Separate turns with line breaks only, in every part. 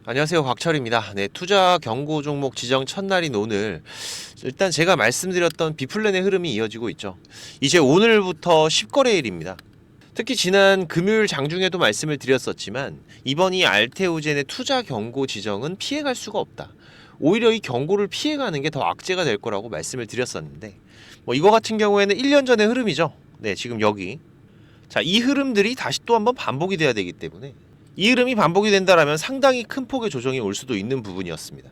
안녕하세요, 곽철입니다. 네, 투자 경고 종목 지정 첫날인 오늘 일단 제가 말씀드렸던 비플랜의 흐름이 이어지고 있죠. 이제 오늘부터 10거래일입니다. 특히 지난 금요일 장중에도 말씀을 드렸었지만 이번 이 알테오젠의 투자 경고 지정은 피해갈 수가 없다. 오히려 이 경고를 피해가는 게 더 악재가 될 거라고 말씀을 드렸었는데 이거 같은 경우에는 1년 전의 흐름이죠. 네, 지금 여기. 자, 이 흐름들이 다시 또 한번 반복이 돼야 되기 때문에 이 흐름이 반복이 된다라면 상당히 큰 폭의 조정이 올 수도 있는 부분이었습니다.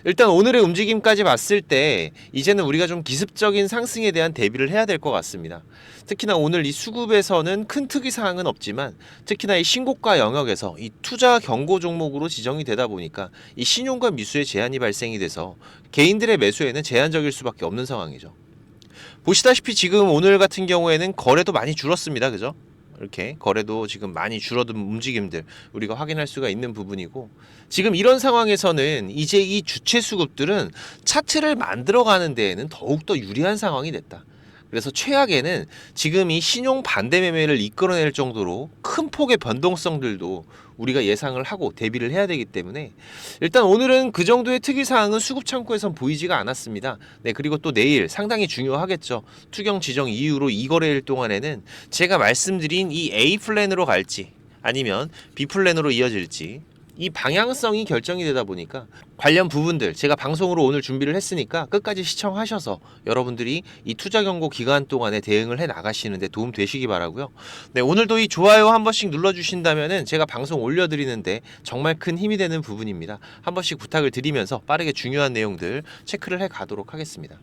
일단 오늘의 움직임까지 봤을 때 이제는 우리가 좀 기습적인 상승에 대한 대비를 해야 될 것 같습니다. 특히나 오늘 이 수급에서는 큰 특이 사항은 없지만 특히나 이 신고가 영역에서 이 투자 경고 종목으로 지정이 되다 보니까 이 신용과 미수의 제한이 발생이 돼서 개인들의 매수에는 제한적일 수밖에 없는 상황이죠. 보시다시피 지금 오늘 같은 경우에는 거래도 많이 줄었습니다. 그죠? 이렇게 거래도 지금 많이 줄어든 움직임들 우리가 확인할 수가 있는 부분이고, 지금 이런 상황에서는 이제 이 주체 수급들은 차트를 만들어가는 데에는 더욱더 유리한 상황이 됐다. 그래서 최악에는 지금 이 신용 반대 매매를 이끌어낼 정도로 큰 폭의 변동성들도 우리가 예상을 하고 대비를 해야 되기 때문에 일단 오늘은 그 정도의 특이사항은 수급 창구에선 보이지가 않았습니다. 네, 그리고 또 내일 상당히 중요하겠죠. 투경 지정 이후로 2거래일 동안에는 제가 말씀드린 이 A 플랜으로 갈지 아니면 B 플랜으로 이어질지 이 방향성이 결정이 되다 보니까 관련 부분들 제가 방송으로 오늘 준비를 했으니까 끝까지 시청하셔서 여러분들이 이 투자 경고 기간 동안에 대응을 해 나가시는데 도움 되시기 바라고요. 네, 오늘도 이 좋아요 한 번씩 눌러주신다면은 제가 방송 올려드리는데 정말 큰 힘이 되는 부분입니다. 한 번씩 부탁을 드리면서 빠르게 중요한 내용들 체크를 해 가도록 하겠습니다.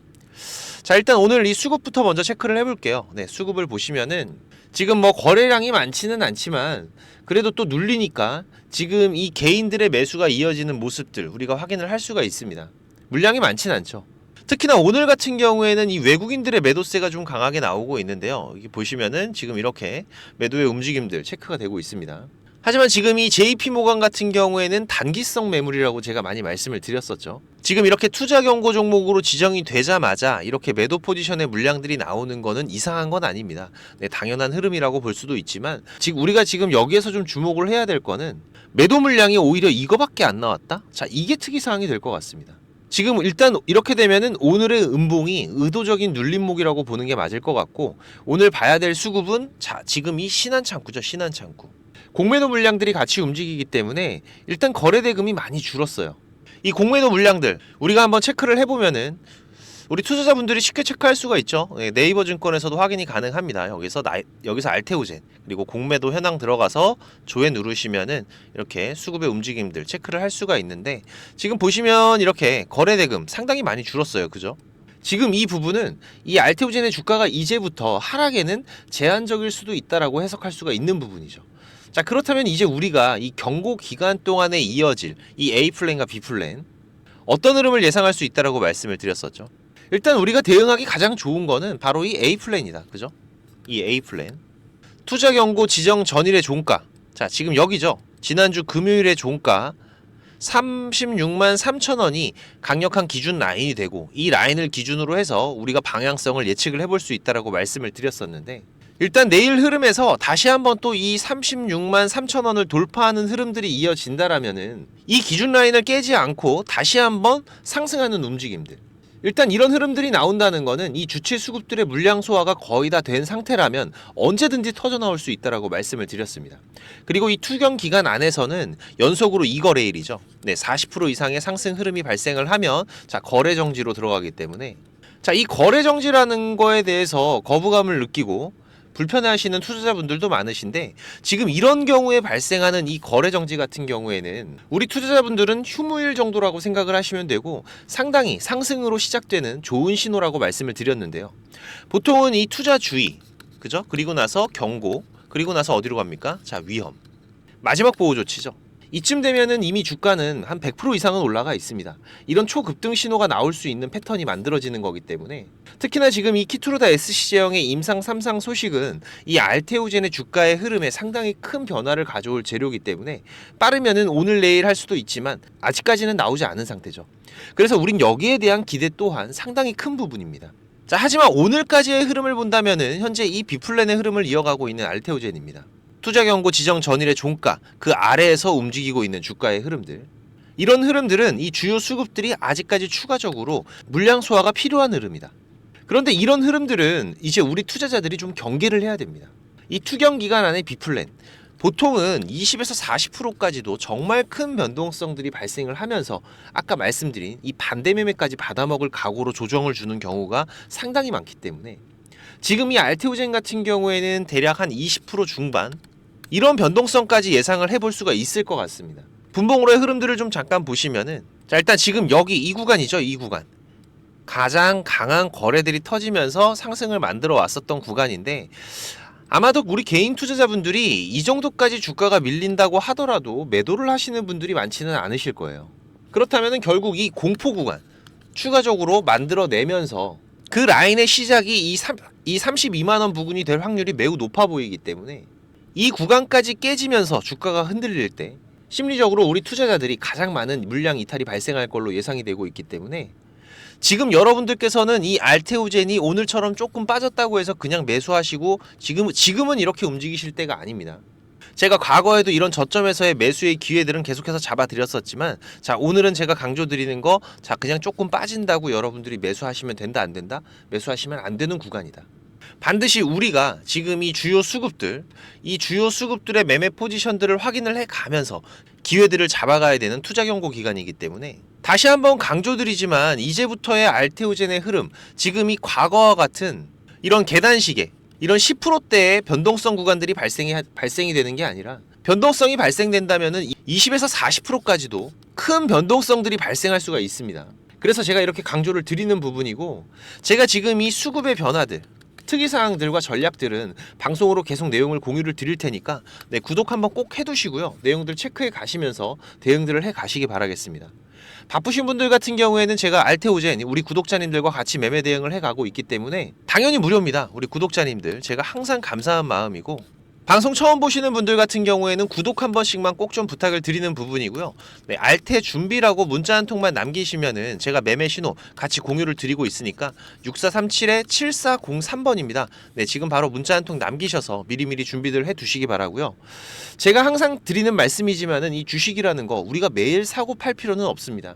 자, 일단 오늘 이 수급부터 먼저 체크를 해볼게요. 네, 수급을 보시면은 지금 거래량이 많지는 않지만 그래도 또 눌리니까 지금 이 개인들의 매수가 이어지는 모습들 우리가 확인을 할 수가 있습니다. 물량이 많지는 않죠. 특히나 오늘 같은 경우에는 이 외국인들의 매도세가 좀 강하게 나오고 있는데요. 여기 보시면은 지금 이렇게 매도의 움직임들 체크가 되고 있습니다. 하지만 지금 이 JP모건 같은 경우에는 단기성 매물이라고 제가 많이 말씀을 드렸었죠. 지금 이렇게 투자 경고 종목으로 지정이 되자마자 이렇게 매도 포지션의 물량들이 나오는 거는 이상한 건 아닙니다. 네, 당연한 흐름이라고 볼 수도 있지만 지금 우리가 지금 여기에서 좀 주목을 해야 될 거는 매도 물량이 오히려 이거밖에 안 나왔다? 자, 이게 특이사항이 될 것 같습니다. 지금 일단 이렇게 되면은 오늘의 음봉이 의도적인 눌림목이라고 보는 게 맞을 것 같고, 오늘 봐야 될 수급은 자, 지금 이 신한창구죠. 신한창구. 공매도 물량들이 같이 움직이기 때문에 일단 거래 대금이 많이 줄었어요. 이 공매도 물량들 우리가 한번 체크를 해보면은 우리 투자자분들이 쉽게 체크할 수가 있죠. 네이버 증권에서도 확인이 가능합니다. 여기서 알테오젠 그리고 공매도 현황 들어가서 조회 누르시면은 이렇게 수급의 움직임들 체크를 할 수가 있는데, 지금 보시면 이렇게 거래 대금 상당히 많이 줄었어요. 그죠? 지금 이 부분은 이 알테오젠의 주가가 이제부터 하락에는 제한적일 수도 있다라고 해석할 수가 있는 부분이죠. 자, 그렇다면 이제 우리가 이 경고 기간 동안에 이어질 이 A 플랜과 B 플랜 어떤 흐름을 예상할 수 있다라고 말씀을 드렸었죠. 일단 우리가 대응하기 가장 좋은 거는 바로 이 A 플랜이다. 그죠? 이 A 플랜. 투자 경고 지정 전일의 종가. 자, 지금 여기죠. 지난주 금요일의 종가 36만 3천 원이 강력한 기준 라인이 되고, 이 라인을 기준으로 해서 우리가 방향성을 예측을 해볼 수 있다라고 말씀을 드렸었는데, 일단 내일 흐름에서 다시 한번 또 이 36만 3천 원을 돌파하는 흐름들이 이어진다라면은 이 기준 라인을 깨지 않고 다시 한번 상승하는 움직임들, 일단 이런 흐름들이 나온다는 거는 이 주체 수급들의 물량 소화가 거의 다 된 상태라면 언제든지 터져 나올 수 있다라고 말씀을 드렸습니다. 그리고 이 투경 기간 안에서는 연속으로 2거래일이죠. 네, 40% 이상의 상승 흐름이 발생을 하면 자, 거래 정지로 들어가기 때문에 자, 이 거래 정지라는 거에 대해서 거부감을 느끼고 불편해하시는 투자자분들도 많으신데, 지금 이런 경우에 발생하는 이 거래 정지 같은 경우에는 우리 투자자분들은 휴무일 정도라고 생각을 하시면 되고 상당히 상승으로 시작되는 좋은 신호라고 말씀을 드렸는데요. 보통은 이 투자 주의, 그죠? 그리고 나서 경고, 그리고 나서 어디로 갑니까? 자, 위험. 마지막 보호 조치죠. 이쯤 되면은 이미 주가는 한 100% 이상은 올라가 있습니다. 이런 초급등 신호가 나올 수 있는 패턴이 만들어지는 거기 때문에, 특히나 지금 이 키투르다 SC제형의 임상 3상 소식은 이 알테오젠의 주가의 흐름에 상당히 큰 변화를 가져올 재료이기 때문에 빠르면은 오늘 내일 할 수도 있지만 아직까지는 나오지 않은 상태죠. 그래서 우린 여기에 대한 기대 또한 상당히 큰 부분입니다. 자, 하지만 오늘까지의 흐름을 본다면은 현재 이 B플랜의 흐름을 이어가고 있는 알테오젠입니다. 투자 경고 지정 전일의 종가 그 아래에서 움직이고 있는 주가의 흐름들. 이런 흐름들은 이 주요 수급들이 아직까지 추가적으로 물량 소화가 필요한 흐름이다. 그런데 이런 흐름들은 이제 우리 투자자들이 좀 경계를 해야 됩니다. 이 투경 기간 안의 B플랜 보통은 20에서 40%까지도 정말 큰 변동성들이 발생을 하면서 아까 말씀드린 이 반대 매매까지 받아먹을 각오로 조정을 주는 경우가 상당히 많기 때문에 지금 이 알테오젠 같은 경우에는 대략 한 20% 중반 이런 변동성까지 예상을 해볼 수가 있을 것 같습니다. 분봉으로의 흐름들을 좀 잠깐 보시면은 자 일단 지금 여기 이 구간이죠. 이 구간 가장 강한 거래들이 터지면서 상승을 만들어 왔었던 구간인데 아마도 우리 개인 투자자분들이 이 정도까지 주가가 밀린다고 하더라도 매도를 하시는 분들이 많지는 않으실 거예요. 그렇다면 결국 이 공포 구간 추가적으로 만들어내면서 그 라인의 시작이 이 32만원 부근이 될 확률이 매우 높아 보이기 때문에 이 구간까지 깨지면서 주가가 흔들릴 때 심리적으로 우리 투자자들이 가장 많은 물량 이탈이 발생할 걸로 예상이 되고 있기 때문에 지금 여러분들께서는 이 알테오젠이 오늘처럼 조금 빠졌다고 해서 그냥 매수하시고 지금은 이렇게 움직이실 때가 아닙니다. 제가 과거에도 이런 저점에서의 매수의 기회들은 계속해서 잡아드렸었지만 자 오늘은 제가 강조드리는 거 자 그냥 조금 빠진다고 여러분들이 매수하시면 된다 안 된다? 매수하시면 안 되는 구간이다. 반드시 우리가 지금 이 주요 수급들의 매매 포지션들을 확인을 해가면서 기회들을 잡아가야 되는 투자 경고 기간이기 때문에 다시 한번 강조드리지만 이제부터의 알테오젠의 흐름 지금 이 과거와 같은 이런 계단식의 이런 10%대의 변동성 구간들이 발생이 되는 게 아니라 변동성이 발생된다면은 20에서 40%까지도 큰 변동성들이 발생할 수가 있습니다. 그래서 제가 이렇게 강조를 드리는 부분이고 제가 지금 이 수급의 변화들 특이사항들과 전략들은 방송으로 계속 내용을 공유를 드릴 테니까 네, 구독 한번 꼭 해두시고요. 내용들 체크해 가시면서 대응들을 해 가시기 바라겠습니다. 바쁘신 분들 같은 경우에는 제가 알테오젠 우리 구독자님들과 같이 매매 대응을 해가고 있기 때문에 당연히 무료입니다. 우리 구독자님들 제가 항상 감사한 마음이고 방송 처음 보시는 분들 같은 경우에는 구독 한 번씩만 꼭 좀 부탁을 드리는 부분이고요. 네, 알테 준비라고 문자 한 통만 남기시면은 제가 매매 신호 같이 공유를 드리고 있으니까 6437-7403번입니다. 네, 지금 바로 문자 한 통 남기셔서 미리미리 준비들 해 두시기 바라고요. 제가 항상 드리는 말씀이지만은 이 주식이라는 거 우리가 매일 사고 팔 필요는 없습니다.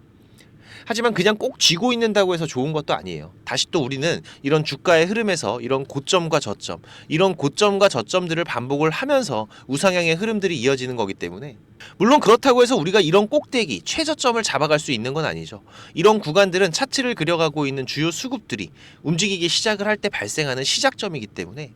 하지만 그냥 꼭 쥐고 있는다고 해서 좋은 것도 아니에요. 다시 또 우리는 이런 주가의 흐름에서 이런 고점과 저점들을 반복을 하면서 우상향의 흐름들이 이어지는 거기 때문에 물론 그렇다고 해서 우리가 이런 꼭대기, 최저점을 잡아갈 수 있는 건 아니죠. 이런 구간들은 차트를 그려가고 있는 주요 수급들이 움직이기 시작을 할 때 발생하는 시작점이기 때문에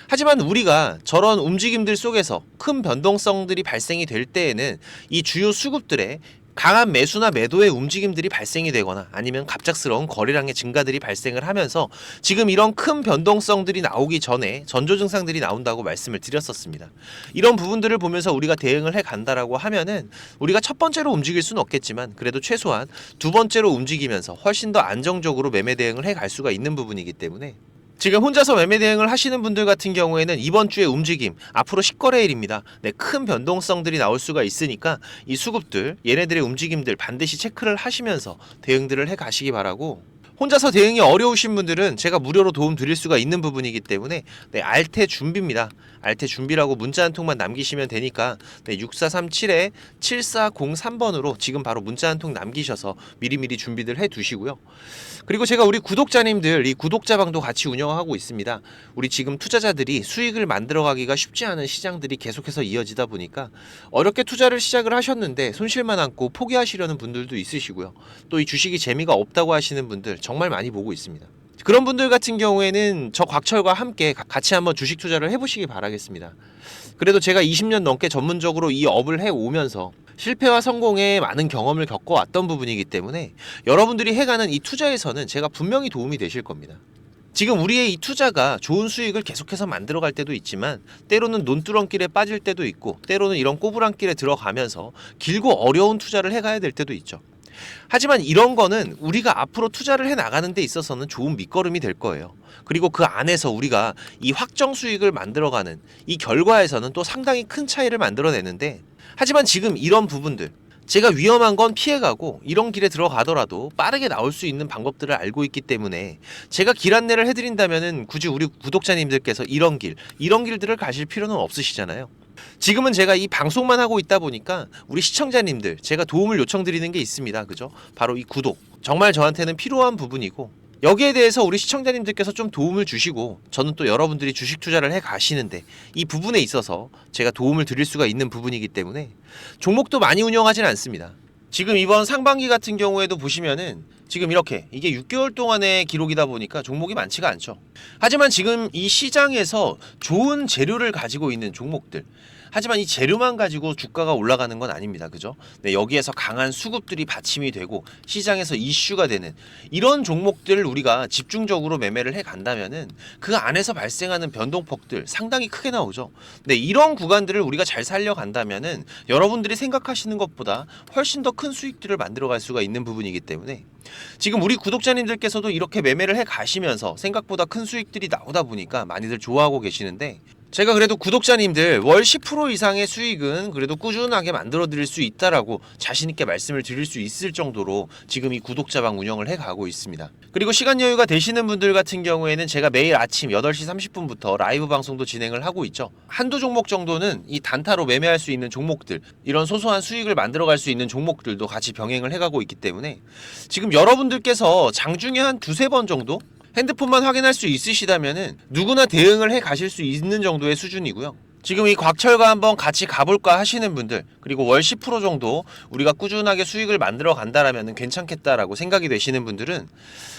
하지만 우리가 저런 움직임들 속에서 큰 변동성들이 발생이 될 때에는 이 주요 수급들의 강한 매수나 매도의 움직임들이 발생이 되거나 아니면 갑작스러운 거래량의 증가들이 발생을 하면서 지금 이런 큰 변동성들이 나오기 전에 전조 증상들이 나온다고 말씀을 드렸었습니다. 이런 부분들을 보면서 우리가 대응을 해 간다라고 하면은 우리가 첫 번째로 움직일 수는 없겠지만 그래도 최소한 두 번째로 움직이면서 훨씬 더 안정적으로 매매 대응을 해 갈 수가 있는 부분이기 때문에 지금 혼자서 매매 대응을 하시는 분들 같은 경우에는 이번 주의 움직임 앞으로 10거래일입니다. 네, 큰 변동성들이 나올 수가 있으니까 이 수급들 얘네들의 움직임들 반드시 체크를 하시면서 대응들을 해 가시기 바라고 혼자서 대응이 어려우신 분들은 제가 무료로 도움 드릴 수가 있는 부분이기 때문에 네, 알테 준비입니다. 알테 준비라고 문자 한 통만 남기시면 되니까 네, 6437-7403번으로 지금 바로 문자 한 통 남기셔서 미리미리 준비들 해 두시고요. 그리고 제가 우리 구독자님들 이 구독자방도 같이 운영하고 있습니다. 우리 지금 투자자들이 수익을 만들어가기가 쉽지 않은 시장들이 계속해서 이어지다 보니까 어렵게 투자를 시작을 하셨는데 손실만 안고 포기하시려는 분들도 있으시고요. 또 이 주식이 재미가 없다고 하시는 분들 정말 많이 보고 있습니다. 그런 분들 같은 경우에는 저 곽철과 함께 같이 한번 주식 투자를 해보시기 바라겠습니다. 그래도 제가 20년 넘게 전문적으로 이 업을 해오면서 실패와 성공에 많은 경험을 겪어왔던 부분이기 때문에 여러분들이 해가는 이 투자에서는 제가 분명히 도움이 되실 겁니다. 지금 우리의 이 투자가 좋은 수익을 계속해서 만들어갈 때도 있지만 때로는 논두렁길에 빠질 때도 있고 때로는 이런 꼬부랑길에 들어가면서 길고 어려운 투자를 해가야 될 때도 있죠. 하지만 이런 거는 우리가 앞으로 투자를 해 나가는 데 있어서는 좋은 밑거름이 될 거예요. 그리고 그 안에서 우리가 이 확정 수익을 만들어가는 이 결과에서는 또 상당히 큰 차이를 만들어내는데 하지만 지금 이런 부분들 제가 위험한 건 피해가고 이런 길에 들어가더라도 빠르게 나올 수 있는 방법들을 알고 있기 때문에 제가 길 안내를 해드린다면은 굳이 우리 구독자님들께서 이런 길들을 가실 필요는 없으시잖아요. 지금은 제가 이 방송만 하고 있다 보니까 우리 시청자님들 제가 도움을 요청드리는 게 있습니다. 그죠? 바로 이 구독. 정말 저한테는 필요한 부분이고 여기에 대해서 우리 시청자님들께서 좀 도움을 주시고 저는 또 여러분들이 주식 투자를 해 가시는데 이 부분에 있어서 제가 도움을 드릴 수가 있는 부분이기 때문에 종목도 많이 운영하진 않습니다. 지금 이번 상반기 같은 경우에도 보시면은 지금 이렇게 이게 6개월 동안의 기록이다 보니까 종목이 많지가 않죠. 하지만 지금 이 시장에서 좋은 재료를 가지고 있는 종목들, 하지만 이 재료만 가지고 주가가 올라가는 건 아닙니다. 그죠? 네, 여기에서 강한 수급들이 받침이 되고 시장에서 이슈가 되는 이런 종목들을 우리가 집중적으로 매매를 해 간다면은 그 안에서 발생하는 변동폭들 상당히 크게 나오죠. 네, 이런 구간들을 우리가 잘 살려 간다면은 여러분들이 생각하시는 것보다 훨씬 더 큰 수익들을 만들어 갈 수가 있는 부분이기 때문에 지금 우리 구독자님들께서도 이렇게 매매를 해 가시면서 생각보다 큰 수익들이 나오다 보니까 많이들 좋아하고 계시는데 제가 그래도 구독자님들 월 10% 이상의 수익은 그래도 꾸준하게 만들어 드릴 수 있다라고 자신있게 말씀을 드릴 수 있을 정도로 지금 이 구독자방 운영을 해가고 있습니다. 그리고 시간 여유가 되시는 분들 같은 경우에는 제가 매일 아침 8시 30분부터 라이브 방송도 진행을 하고 있죠. 한두 종목 정도는 이 단타로 매매할 수 있는 종목들, 이런 소소한 수익을 만들어 갈 수 있는 종목들도 같이 병행을 해가고 있기 때문에 지금 여러분들께서 장중에 한 두세 번 정도 핸드폰만 확인할 수 있으시다면은 누구나 대응을 해 가실 수 있는 정도의 수준이고요. 지금 이 곽철과 한번 같이 가볼까 하시는 분들, 그리고 월 10% 정도 우리가 꾸준하게 수익을 만들어 간다라면 괜찮겠다라고 생각이 되시는 분들은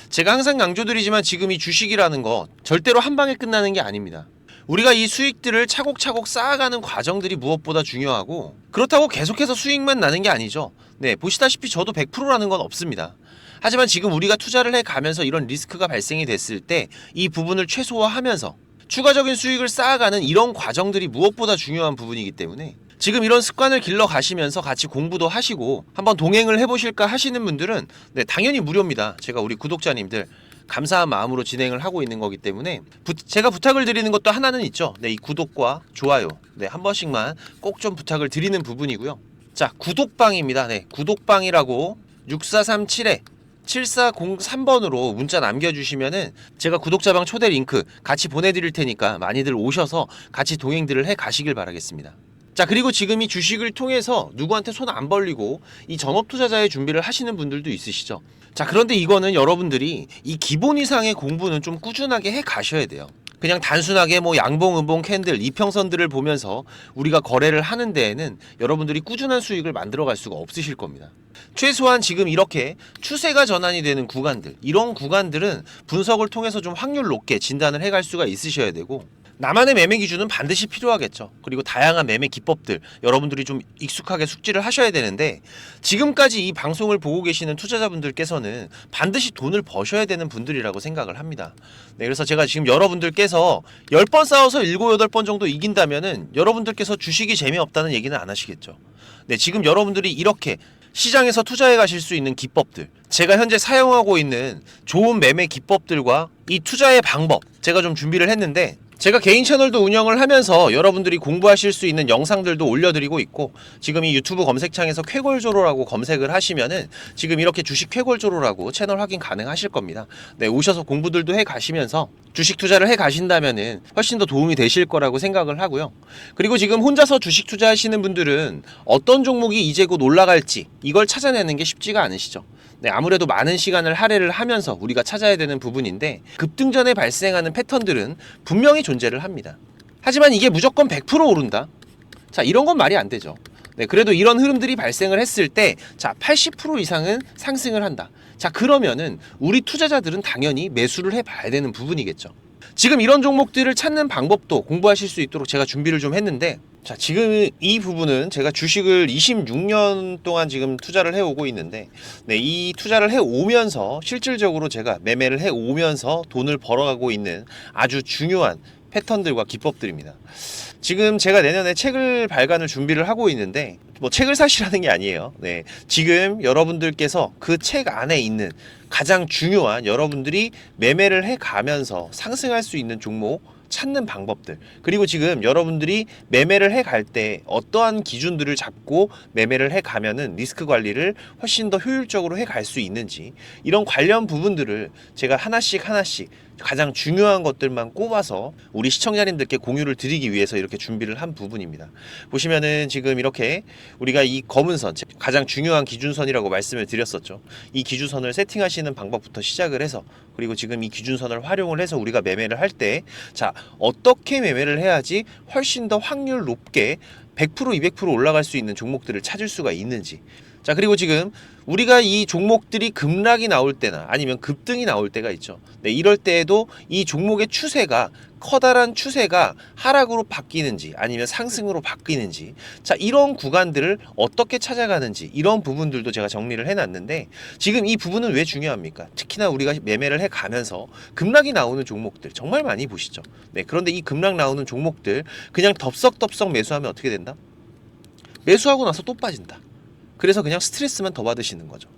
제가 항상 강조드리지만 지금 이 주식이라는 거 절대로 한 방에 끝나는 게 아닙니다. 우리가 이 수익들을 차곡차곡 쌓아가는 과정들이 무엇보다 중요하고 그렇다고 계속해서 수익만 나는 게 아니죠. 네, 보시다시피 저도 100%라는 건 없습니다. 하지만 지금 우리가 투자를 해가면서 이런 리스크가 발생이 됐을 때 이 부분을 최소화하면서 추가적인 수익을 쌓아가는 이런 과정들이 무엇보다 중요한 부분이기 때문에 지금 이런 습관을 길러 가시면서 같이 공부도 하시고 한번 동행을 해보실까 하시는 분들은 네, 당연히 무료입니다. 제가 우리 구독자님들 감사한 마음으로 진행을 하고 있는 거기 때문에 제가 부탁을 드리는 것도 하나는 있죠. 네, 이 구독과 좋아요 네, 한 번씩만 꼭 좀 부탁을 드리는 부분이고요. 자, 구독방입니다. 네, 구독방이라고 6437에 7403번으로 문자 남겨주시면은 제가 구독자방 초대 링크 같이 보내드릴 테니까 많이들 오셔서 같이 동행들을 해 가시길 바라겠습니다. 자, 그리고 지금 이 주식을 통해서 누구한테 손 안 벌리고 이 전업 투자자의 준비를 하시는 분들도 있으시죠. 자, 그런데 이거는 여러분들이 이 기본 이상의 공부는 좀 꾸준하게 해 가셔야 돼요. 그냥 단순하게 뭐 양봉, 음봉, 캔들, 이평선들을 보면서 우리가 거래를 하는 데에는 여러분들이 꾸준한 수익을 만들어 갈 수가 없으실 겁니다. 최소한 지금 이렇게 추세가 전환이 되는 구간들, 이런 구간들은 분석을 통해서 좀 확률 높게 진단을 해갈 수가 있으셔야 되고 나만의 매매 기준은 반드시 필요하겠죠. 그리고 다양한 매매 기법들 여러분들이 좀 익숙하게 숙지를 하셔야 되는데 지금까지 이 방송을 보고 계시는 투자자분들께서는 반드시 돈을 버셔야 되는 분들이라고 생각을 합니다. 네, 그래서 제가 지금 여러분들께서 10번 싸워서 7, 8번 정도 이긴다면은 여러분들께서 주식이 재미없다는 얘기는 안 하시겠죠. 네, 지금 여러분들이 이렇게 시장에서 투자해 가실 수 있는 기법들, 제가 현재 사용하고 있는 좋은 매매 기법들과 이 투자의 방법 제가 좀 준비를 했는데 제가 개인 채널도 운영을 하면서 여러분들이 공부하실 수 있는 영상들도 올려드리고 있고 지금 이 유튜브 검색창에서 쾌골조로라고 검색을 하시면은 지금 이렇게 주식 쾌골조로라고 채널 확인 가능하실 겁니다. 네, 오셔서 공부들도 해 가시면서 주식 투자를 해 가신다면은 훨씬 더 도움이 되실 거라고 생각을 하고요. 그리고 지금 혼자서 주식 투자하시는 분들은 어떤 종목이 이제 곧 올라갈지 이걸 찾아내는 게 쉽지가 않으시죠. 네, 아무래도 많은 시간을 할애를 하면서 우리가 찾아야 되는 부분인데 급등전에 발생하는 패턴들은 분명히 존재를 합니다. 하지만 이게 무조건 100% 오른다? 자, 이런 건 말이 안 되죠. 네, 그래도 이런 흐름들이 발생을 했을 때 자, 80% 이상은 상승을 한다. 자, 그러면은 우리 투자자들은 당연히 매수를 해봐야 되는 부분이겠죠. 지금 이런 종목들을 찾는 방법도 공부하실 수 있도록 제가 준비를 좀 했는데 자, 지금 이 부분은 제가 주식을 26년 동안 지금 투자를 해오고 있는데 네, 이 투자를 해오면서 실질적으로 제가 매매를 해오면서 돈을 벌어가고 있는 아주 중요한 패턴들과 기법들입니다. 지금 제가 내년에 책을 발간을 준비를 하고 있는데 뭐 책을 사시라는 게 아니에요. 네, 지금 여러분들께서 그 책 안에 있는 가장 중요한 여러분들이 매매를 해가면서 상승할 수 있는 종목 찾는 방법들, 그리고 지금 여러분들이 매매를 해갈 때 어떠한 기준들을 잡고 매매를 해가면은 리스크 관리를 훨씬 더 효율적으로 해갈 수 있는지 이런 관련 부분들을 제가 하나씩 가장 중요한 것들만 꼽아서 우리 시청자님들께 공유를 드리기 위해서 이렇게 준비를 한 부분입니다. 보시면은 지금 이렇게 우리가 이 검은 선, 가장 중요한 기준선이라고 말씀을 드렸었죠. 이 기준선을 세팅하시는 방법부터 시작을 해서, 그리고 지금 이 기준선을 활용을 해서 우리가 매매를 할 때, 자, 어떻게 매매를 해야지 훨씬 더 확률 높게 100% 200% 올라갈 수 있는 종목들을 찾을 수가 있는지. 자, 그리고 지금 우리가 이 종목들이 급락이 나올 때나 아니면 급등이 나올 때가 있죠. 네, 이럴 때에도 이 종목의 추세가, 커다란 추세가 하락으로 바뀌는지 아니면 상승으로 바뀌는지, 자, 이런 구간들을 어떻게 찾아가는지, 이런 부분들도 제가 정리를 해놨는데, 지금 이 부분은 왜 중요합니까? 특히나 우리가 매매를 해가면서 급락이 나오는 종목들 정말 많이 보시죠. 네, 그런데 이 급락 나오는 종목들 그냥 덥석덥석 매수하면 어떻게 된다? 매수하고 나서 또 빠진다. 그래서 그냥 스트레스만 더 받으시는 거죠.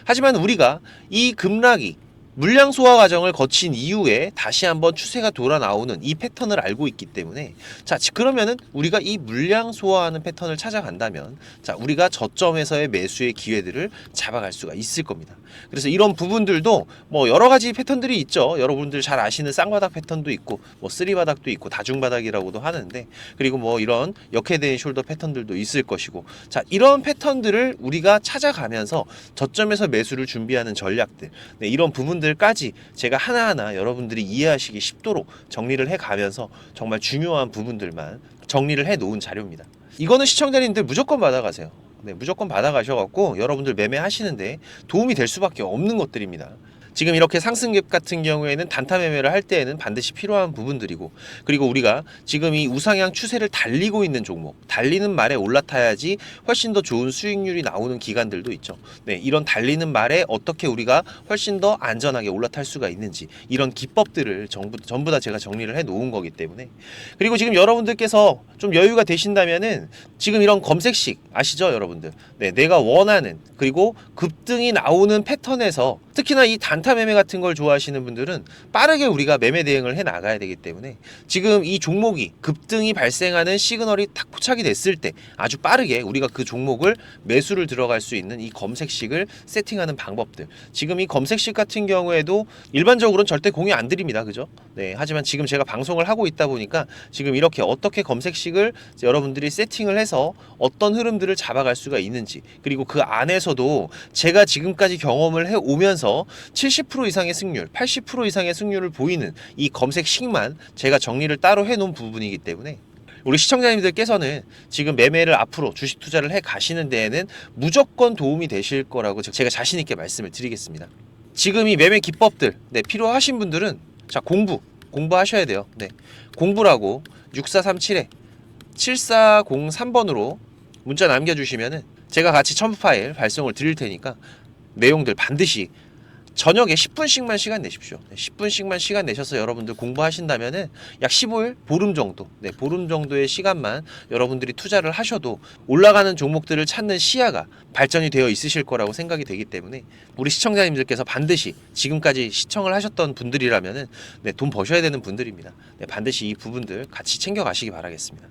하지만 우리가 이 급락이 물량 소화 과정을 거친 이후에 다시 한번 추세가 돌아 나오는 이 패턴을 알고 있기 때문에, 자, 그러면은 우리가 이 물량 소화하는 패턴을 찾아간다면, 자, 우리가 저점에서의 매수의 기회들을 잡아갈 수가 있을 겁니다. 그래서 이런 부분들도 뭐 여러 가지 패턴들이 있죠. 여러분들 잘 아시는 쌍바닥 패턴도 있고, 뭐 쓰리바닥도 있고, 다중바닥이라고도 하는데, 그리고 뭐 이런 역헤드앤 숄더 패턴들도 있을 것이고, 자, 이런 패턴들을 우리가 찾아가면서 저점에서 매수를 준비하는 전략들, 네, 이런 부분들까지 제가 하나하나 여러분들이 이해하시기 쉽도록 정리를 해가면서 정말 중요한 부분들만 정리를 해 놓은 자료입니다. 이거는 시청자님들 무조건 받아가세요. 네, 무조건 받아가셔갖고 여러분들 매매하시는데 도움이 될 수밖에 없는 것들입니다. 지금 이렇게 상승갭 같은 경우에는 단타 매매를 할 때에는 반드시 필요한 부분들이고, 그리고 우리가 지금 이 우상향 추세를 달리고 있는 종목, 달리는 말에 올라타야지 훨씬 더 좋은 수익률이 나오는 기간들도 있죠. 네, 이런 달리는 말에 어떻게 우리가 훨씬 더 안전하게 올라탈 수가 있는지, 이런 기법들을 전부 다 제가 정리를 해 놓은 거기 때문에. 그리고 지금 여러분들께서 좀 여유가 되신다면은 지금 이런 검색식 아시죠, 여러분들? 네, 내가 원하는, 그리고 급등이 나오는 패턴에서, 특히나 이 단타 매매 같은 걸 좋아하시는 분들은 빠르게 우리가 매매 대응을 해 나가야 되기 때문에, 지금 이 종목이 급등이 발생하는 시그널이 딱 포착이 됐을 때 아주 빠르게 우리가 그 종목을 매수를 들어갈 수 있는 이 검색식을 세팅하는 방법들, 지금 이 검색식 같은 경우에도 일반적으로는 절대 공유 안 드립니다. 그죠? 네, 하지만 지금 제가 방송을 하고 있다 보니까 지금 이렇게 어떻게 검색식을 여러분들이 세팅을 해서 어떤 흐름들을 잡아갈 수가 있는지, 그리고 그 안에서도 제가 지금까지 경험을 해 오면서 70% 이상의 승률, 80% 이상의 승률을 보이는 이 검색식만 제가 정리를 따로 해 놓은 부분이기 때문에, 우리 시청자님들께서는 지금 매매를 앞으로 주식 투자를 해 가시는 데에는 무조건 도움이 되실 거라고 제가 자신 있게 말씀을 드리겠습니다. 지금 이 매매 기법들, 네, 필요하신 분들은, 자, 공부하셔야 돼요. 네, 공부라고 6437에 7403번으로 문자 남겨주시면은 제가 같이 첨부 파일 발송을 드릴 테니까 내용들 반드시 저녁에 10분씩만 시간 내십시오. 10분씩만 시간 내셔서 여러분들 공부하신다면은 약 15일, 보름 정도, 네, 보름 정도의 시간만 여러분들이 투자를 하셔도 올라가는 종목들을 찾는 시야가 발전이 되어 있으실 거라고 생각이 되기 때문에, 우리 시청자님들께서 반드시 지금까지 시청을 하셨던 분들이라면은, 네, 돈 버셔야 되는 분들입니다. 네, 반드시 이 부분들 같이 챙겨 가시기 바라겠습니다.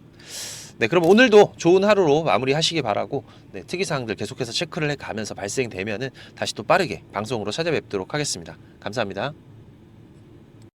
네, 그럼 오늘도 좋은 하루로 마무리하시기 바라고, 네, 특이사항들 계속해서 체크를 해가면서 발생되면은 다시 또 빠르게 방송으로 찾아뵙도록 하겠습니다. 감사합니다.